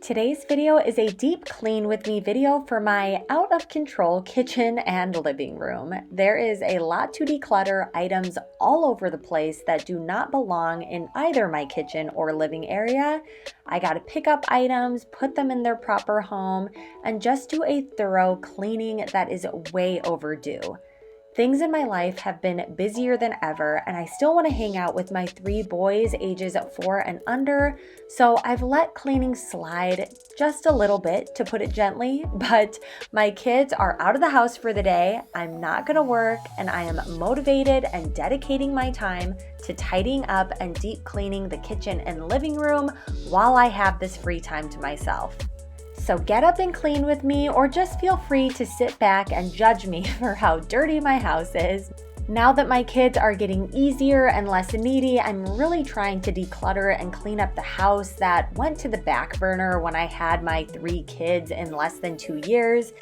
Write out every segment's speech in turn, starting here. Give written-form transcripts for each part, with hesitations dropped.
Today's video is a deep clean with me video for my out of control kitchen and living room. There is a lot to declutter, items all over the place that do not belong in either my kitchen or living area. I got to pick up items, put them in their proper home, and just do a thorough cleaning that is way overdue. Things in my life have been busier than ever, and I still want to hang out with my 3 boys ages 4 and under, so I've let cleaning slide just a little bit, to put it gently, but my kids are out of the house for the day, I'm not going to work, and I am motivated and dedicating my time to tidying up and deep cleaning the kitchen and living room while I have this free time to myself. So get up and clean with me, or just feel free to sit back and judge me for how dirty my house is. Now that my kids are getting easier and less needy, I'm really trying to declutter and clean up the house that went to the back burner when I had my 3 kids in less than 2 years.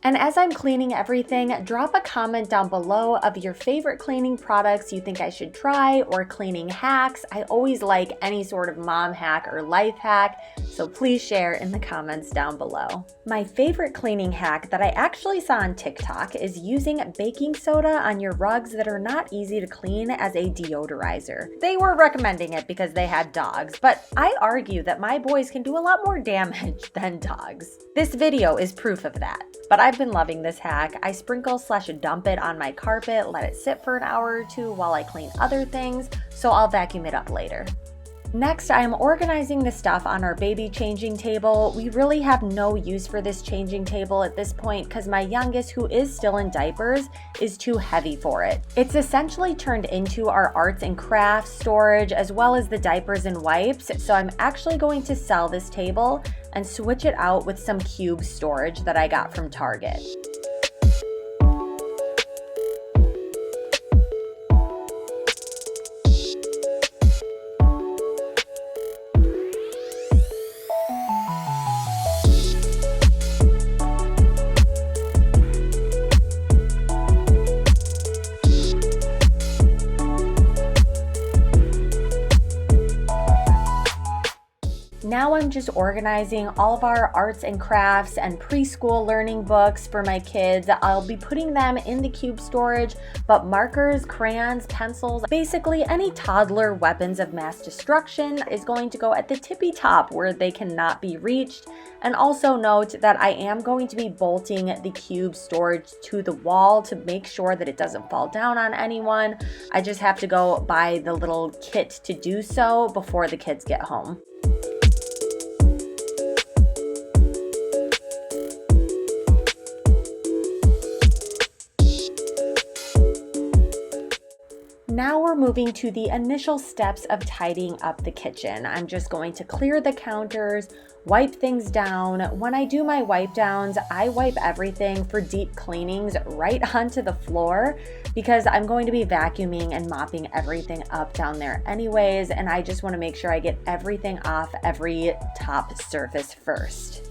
And as I'm cleaning everything, drop a comment down below of your favorite cleaning products you think I should try, or cleaning hacks. I always like any sort of mom hack or life hack, so please share in the comments down below. My favorite cleaning hack that I actually saw on TikTok is using baking soda on your rugs that are not easy to clean as a deodorizer. They were recommending it because they had dogs, but I argue that my boys can do a lot more damage than dogs. This video is proof of that. But I've been loving this hack. I sprinkle/dump it on my carpet, let it sit for an hour or 2 while I clean other things, so I'll vacuum it up later. Next, I am organizing the stuff on our baby changing table. We really have no use for this changing table at this point because my youngest, who is still in diapers, is too heavy for it. It's essentially turned into our arts and crafts storage as well as the diapers and wipes, so I'm actually going to sell this table and switch it out with some cube storage that I got from Target. Now I'm just organizing all of our arts and crafts and preschool learning books for my kids. I'll be putting them in the cube storage, but markers, crayons, pencils, basically any toddler weapons of mass destruction is going to go at the tippy top where they cannot be reached. And also note that I am going to be bolting the cube storage to the wall to make sure that it doesn't fall down on anyone. I just have to go buy the little kit to do so before the kids get home. Now we're moving to the initial steps of tidying up the kitchen. I'm just going to clear the counters, wipe things down. When I do my wipe downs, I wipe everything for deep cleanings right onto the floor because I'm going to be vacuuming and mopping everything up down there anyways, and I just want to make sure I get everything off every top surface first.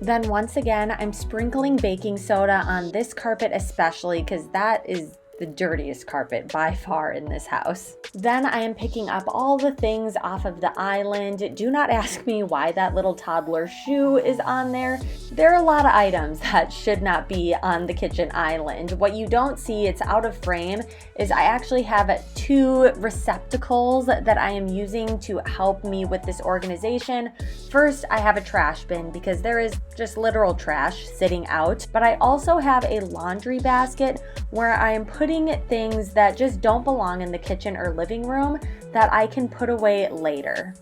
Then once again, I'm sprinkling baking soda on this carpet especially because that is the dirtiest carpet by far in this house. Then I am picking up all the things off of the island. Do not ask me why that little toddler shoe is on there. There are a lot of items that should not be on the kitchen island. What you don't see, it's out of frame, is I actually have 2 receptacles that I am using to help me with this organization. First, I have a trash bin because there is just literal trash sitting out, but I also have a laundry basket where I am putting things that just don't belong in the kitchen or living room that I can put away later.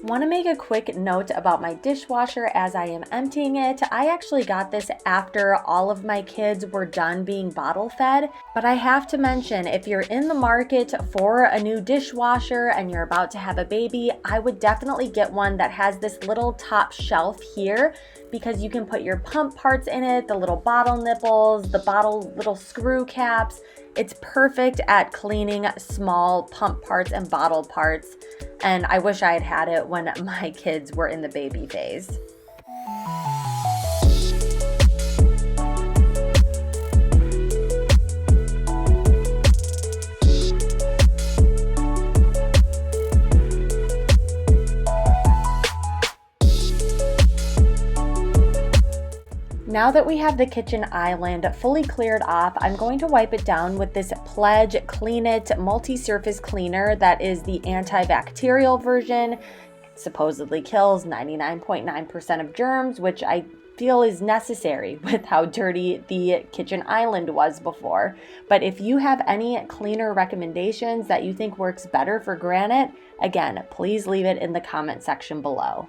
Want to make a quick note about my dishwasher as I am emptying it. I actually got this after all of my kids were done being bottle fed, but I have to mention, if you're in the market for a new dishwasher and you're about to have a baby, I would definitely get one that has this little top shelf here because you can put your pump parts in it, the little bottle nipples, the bottle little screw caps. It's perfect at cleaning small pump parts and bottle parts, and I wish I had had it when my kids were in the baby phase. Now that we have the kitchen island fully cleared off, I'm going to wipe it down with this Pledge Clean It multi-surface cleaner that is the antibacterial version. It supposedly kills 99.9% of germs, which I feel is necessary with how dirty the kitchen island was before. But if you have any cleaner recommendations that you think works better for granite, again, please leave it in the comment section below.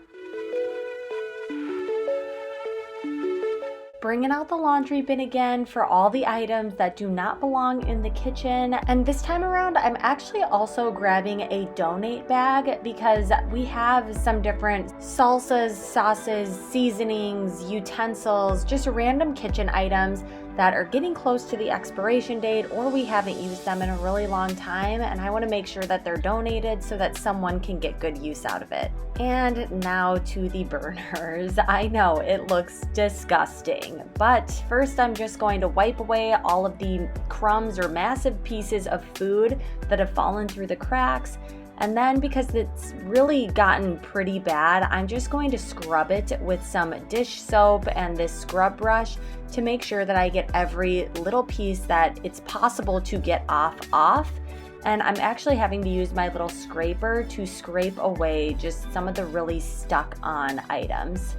Bringing out the laundry bin again for all the items that do not belong in the kitchen. And this time around, I'm actually also grabbing a donate bag because we have some different salsas, sauces, seasonings, utensils, just random kitchen items that are getting close to the expiration date, or we haven't used them in a really long time, and I want to make sure that they're donated so that someone can get good use out of it. And now to the burners. I know it looks disgusting, but first I'm just going to wipe away all of the crumbs or massive pieces of food that have fallen through the cracks. And then because it's really gotten pretty bad, I'm just going to scrub it with some dish soap and this scrub brush to make sure that I get every little piece that it's possible to get off. And I'm actually having to use my little scraper to scrape away just some of the really stuck on items.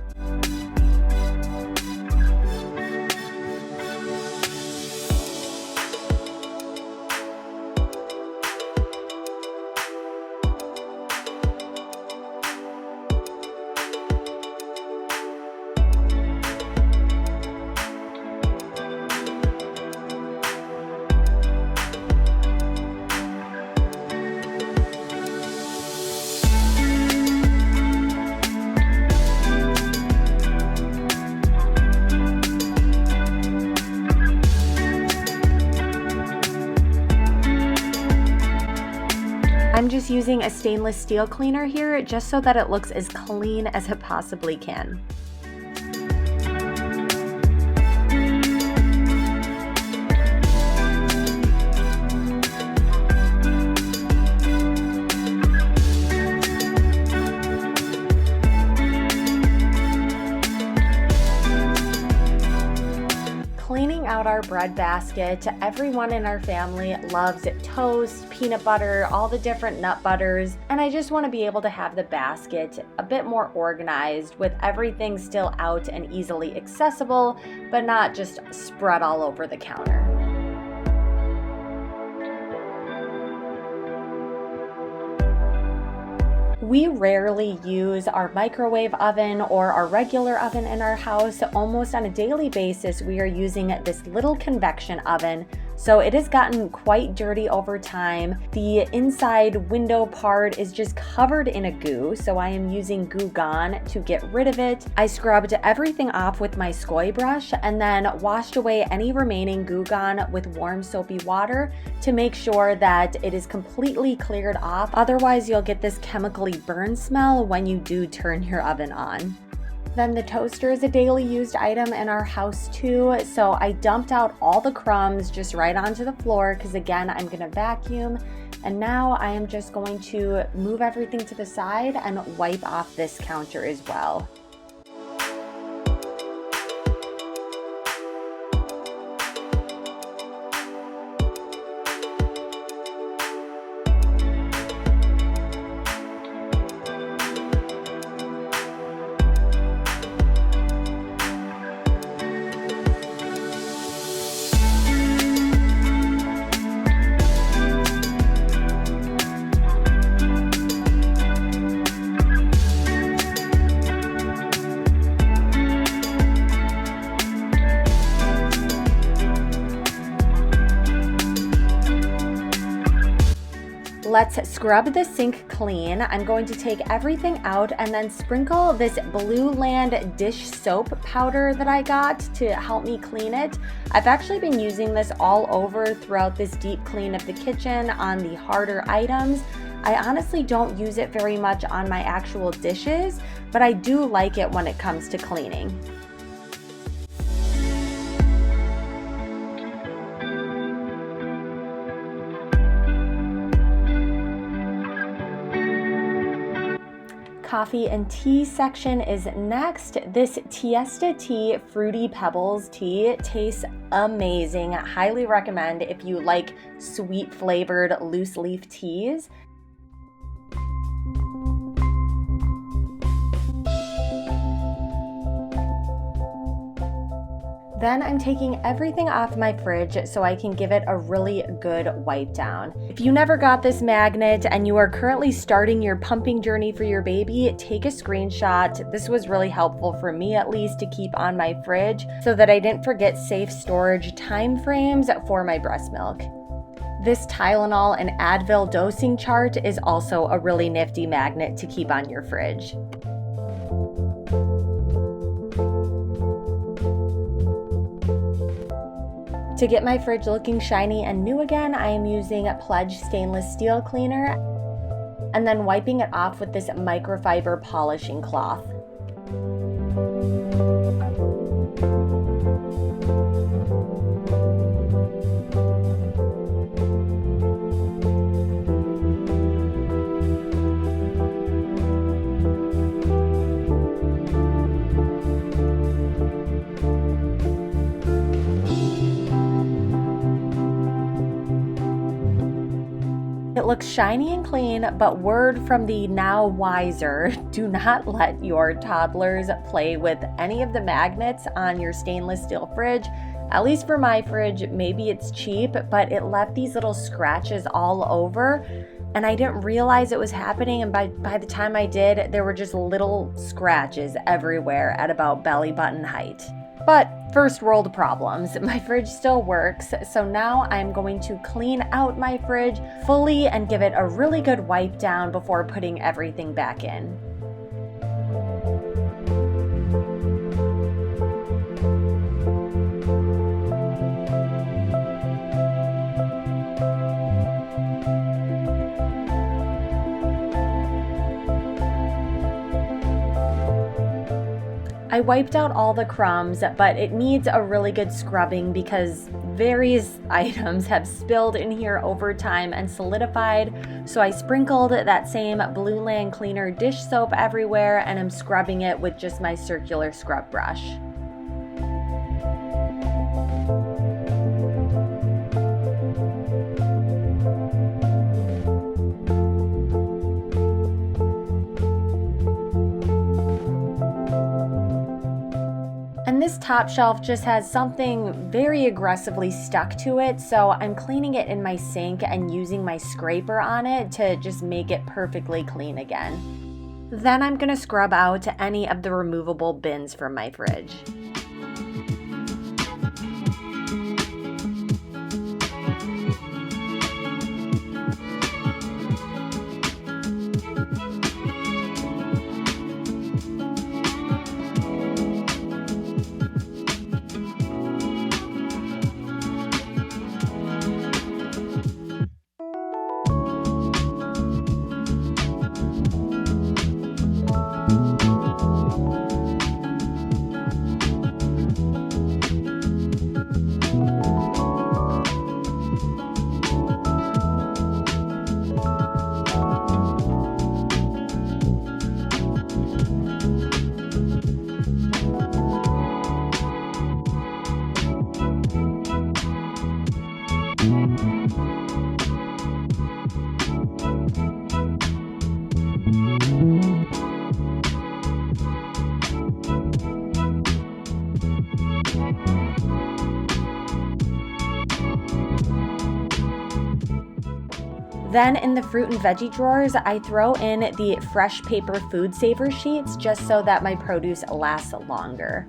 I'm just using a stainless steel cleaner here just so that it looks as clean as it possibly can. Cleaning out our bread basket, everyone in our family loves toast, peanut butter, all the different nut butters, and I just want to be able to have the basket a bit more organized with everything still out and easily accessible, but not just spread all over the counter. We rarely use our microwave oven or our regular oven in our house. Almost on a daily basis, we are using this little convection oven. So it has gotten quite dirty over time. The inside window part is just covered in a goo, so I am using Goo Gone to get rid of it. I scrubbed everything off with my Skoy brush and then washed away any remaining Goo Gone with warm soapy water to make sure that it is completely cleared off. Otherwise, you'll get this chemically burn smell when you do turn your oven on. Then the toaster is a daily used item in our house too, so I dumped out all the crumbs just right onto the floor because again, I'm gonna vacuum. And now I am just going to move everything to the side and wipe off this counter as well. Let's scrub the sink clean. I'm going to take everything out and then sprinkle this Blue Land dish soap powder that I got to help me clean it. I've actually been using this all over throughout this deep clean of the kitchen on the harder items. I honestly don't use it very much on my actual dishes, but I do like it when it comes to cleaning. coffee and tea section is next. This Siesta Tea Fruity Pebbles tea tastes amazing. Highly recommend if you like sweet flavored loose leaf teas. Then I'm taking everything off my fridge so I can give it a really good wipe down. If you never got this magnet and you are currently starting your pumping journey for your baby, take a screenshot. This was really helpful for me, at least, to keep on my fridge so that I didn't forget safe storage time frames for my breast milk. This Tylenol and Advil dosing chart is also a really nifty magnet to keep on your fridge. To get my fridge looking shiny and new again, I am using Pledge stainless steel cleaner and then wiping it off with this microfiber polishing cloth. It looks shiny and clean, but word from the now wiser, do not let your toddlers play with any of the magnets on your stainless steel fridge. At least for my fridge, maybe it's cheap, but it left these little scratches all over, and I didn't realize it was happening, and by the time I did, there were just little scratches everywhere at about belly button height. But first world problems. My fridge still works, so now I'm going to clean out my fridge fully and give it a really good wipe down before putting everything back in. I wiped out all the crumbs, but it needs a really good scrubbing because various items have spilled in here over time and solidified. So I sprinkled that same Blue Land Cleaner dish soap everywhere and I'm scrubbing it with just my circular scrub brush. And this top shelf just has something very aggressively stuck to it, so I'm cleaning it in my sink and using my scraper on it to just make it perfectly clean again. Then I'm going to scrub out any of the removable bins from my fridge. Then in the fruit and veggie drawers, I throw in the fresh paper food saver sheets just so that my produce lasts longer.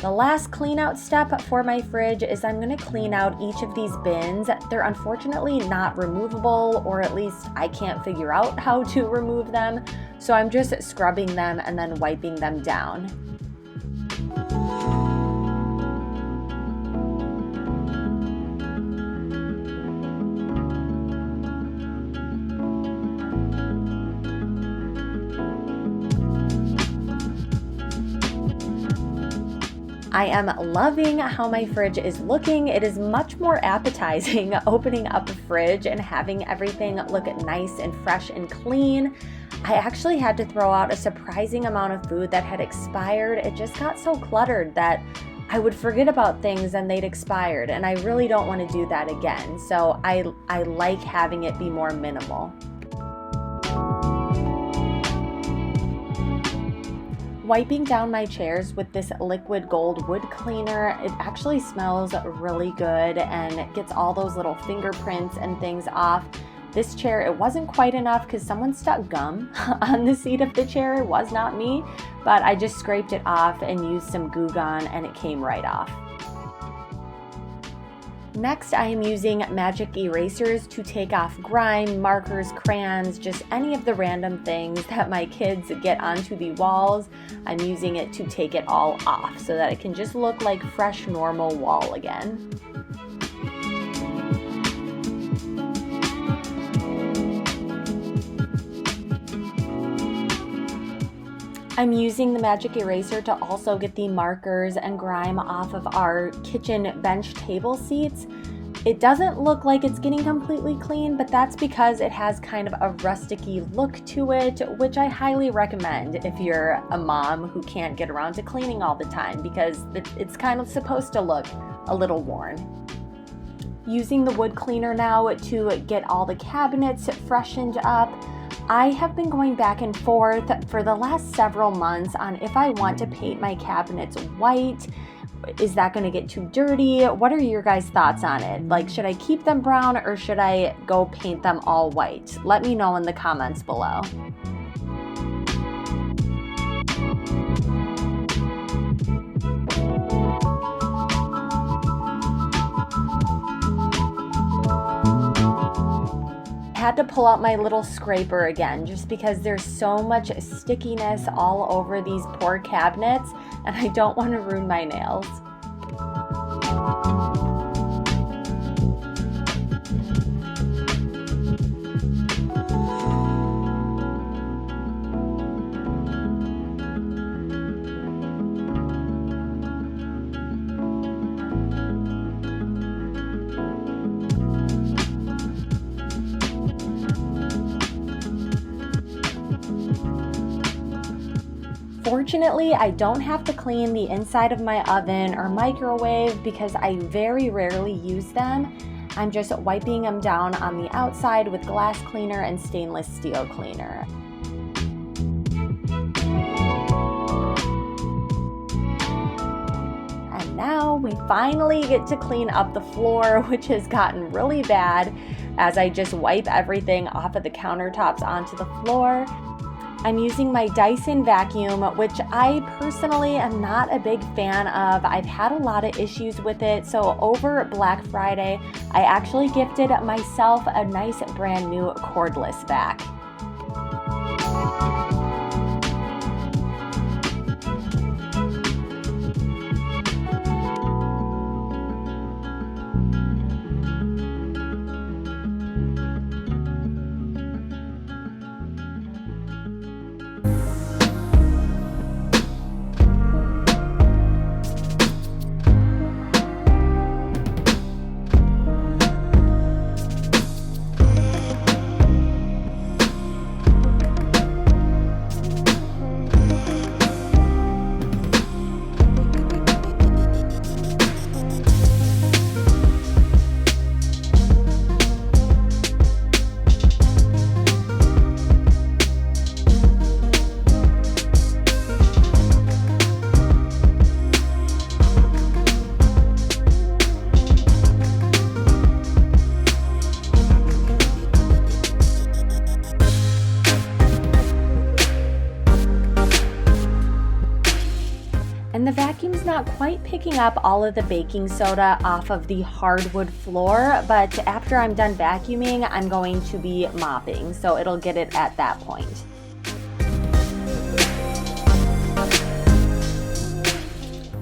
The last clean out step for my fridge is I'm going to clean out each of these bins. They're unfortunately not removable, or at least I can't figure out how to remove them. So I'm just scrubbing them and then wiping them down. I am loving how my fridge is looking. It is much more appetizing opening up a fridge and having everything look nice and fresh and clean. I actually had to throw out a surprising amount of food that had expired. It just got so cluttered that I would forget about things and they'd expired, and I really don't want to do that again. So I like having it be more minimal. Wiping down my chairs with this liquid gold wood cleaner, it actually smells really good and it gets all those little fingerprints and things off. This chair, it wasn't quite enough because someone stuck gum on the seat of the chair. It was not me, but I just scraped it off and used some Goo Gone and it came right off. Next, I am using magic erasers to take off grime, markers, crayons, just any of the random things that my kids get onto the walls. I'm using it to take it all off so that it can just look like fresh, normal wall again. I'm using the magic eraser to also get the markers and grime off of our kitchen bench table seats. It doesn't look like it's getting completely clean, but that's because it has kind of a rusticy look to it, which I highly recommend if you're a mom who can't get around to cleaning all the time, because it's kind of supposed to look a little worn. Using the wood cleaner now to get all the cabinets freshened up. I have been going back and forth for the last several months on if I want to paint my cabinets white. Is that going to get too dirty? What are your guys' thoughts on it? Like, should I keep them brown or should I go paint them all white? Let me know in the comments below. Had to pull out my little scraper again just because there's so much stickiness all over these poor cabinets and I don't want to ruin my nails. Fortunately, I don't have to clean the inside of my oven or microwave because I very rarely use them. I'm just wiping them down on the outside with glass cleaner and stainless steel cleaner. And now we finally get to clean up the floor, which has gotten really bad as I just wipe everything off of the countertops onto the floor. I'm using my Dyson vacuum, which I personally am not a big fan of. I've had a lot of issues with it, so over Black Friday, I actually gifted myself a nice brand new cordless vac. And the vacuum's not quite picking up all of the baking soda off of the hardwood floor, but after I'm done vacuuming, I'm going to be mopping, so it'll get it at that point.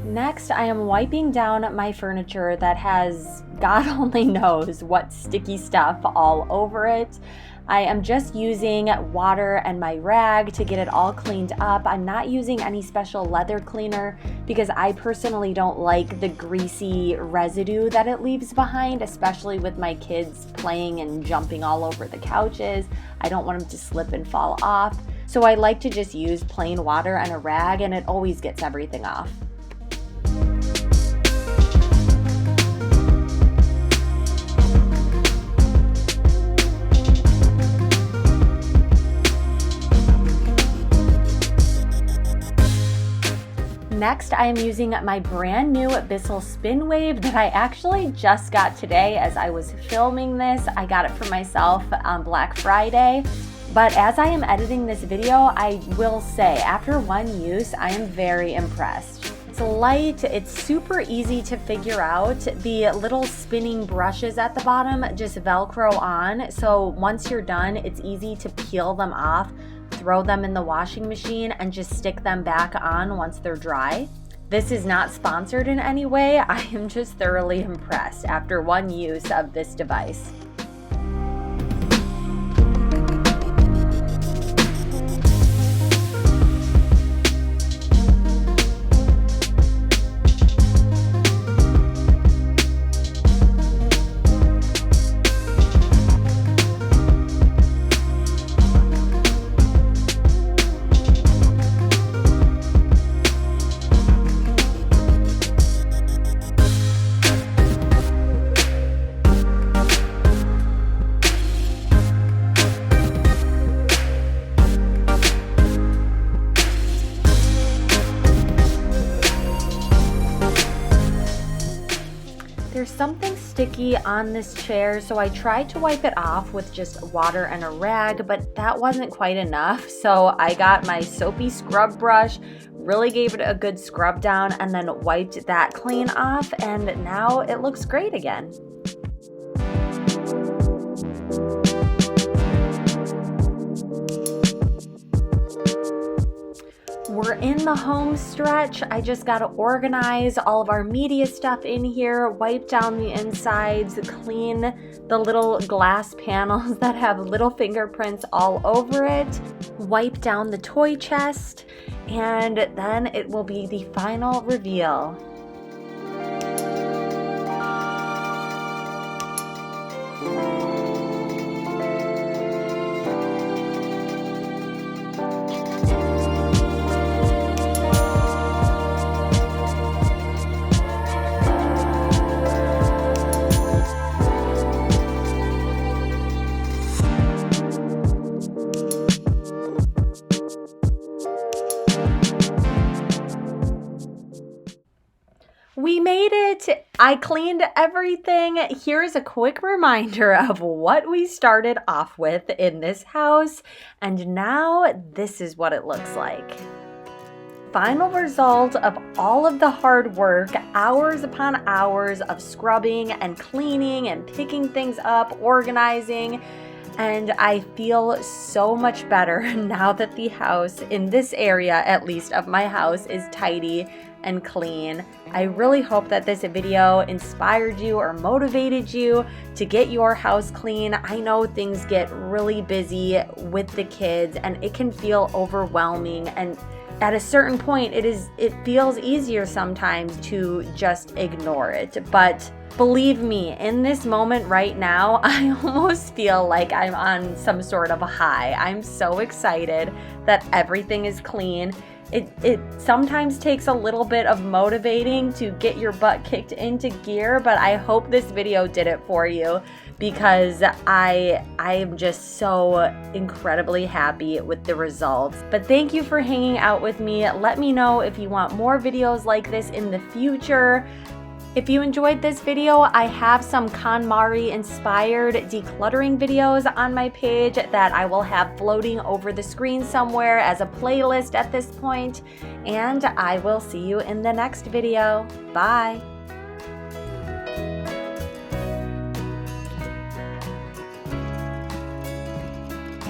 Next, I am wiping down my furniture that has God only knows what sticky stuff all over it. I am just using water and my rag to get it all cleaned up. I'm not using any special leather cleaner because I personally don't like the greasy residue that it leaves behind, especially with my kids playing and jumping all over the couches. I don't want them to slip and fall off. so I like to just use plain water and a rag, and it always gets everything off. Next, I am using my brand new Bissell Spin Wave that I actually just got today as I was filming this. I got it for myself on Black Friday. But as I am editing this video, I will say after one use, I am very impressed. It's light, it's super easy to figure out. The little spinning brushes at the bottom just Velcro on. So once you're done, it's easy to peel them off, throw them in the washing machine, and just stick them back on once they're dry. This is not sponsored in any way. I am just thoroughly impressed after one use of this device. There's something sticky on this chair, so I tried to wipe it off with just water and a rag, but that wasn't quite enough. So I got my soapy scrub brush, really gave it a good scrub down, and then wiped that clean off, and now it looks great again. We're in the home stretch. I just got to organize all of our media stuff in here, wipe down the insides, clean the little glass panels that have little fingerprints all over it, wipe down the toy chest, and then it will be the final reveal. We made it! I cleaned everything. Here's a quick reminder of what we started off with in this house, and now this is what it looks like. Final result of all of the hard work, hours upon hours of scrubbing and cleaning and picking things up, organizing, and I feel so much better now that the house, in this area at least of my house, is tidy and clean. I really hope that this video inspired you or motivated you to get your house clean. I know things get really busy with the kids and it can feel overwhelming, and at a certain point it feels easier sometimes to just ignore it. But believe me, in this moment right now, I almost feel like I'm on some sort of a high. I'm so excited that everything is clean. It sometimes takes a little bit of motivating to get your butt kicked into gear, but I hope this video did it for you, because I am just so incredibly happy with the results. But thank you for hanging out with me. Let me know if you want more videos like this in the future. If you enjoyed this video, I have some KonMari inspired decluttering videos on my page that I will have floating over the screen somewhere as a playlist at this point. And I will see you in the next video. Bye!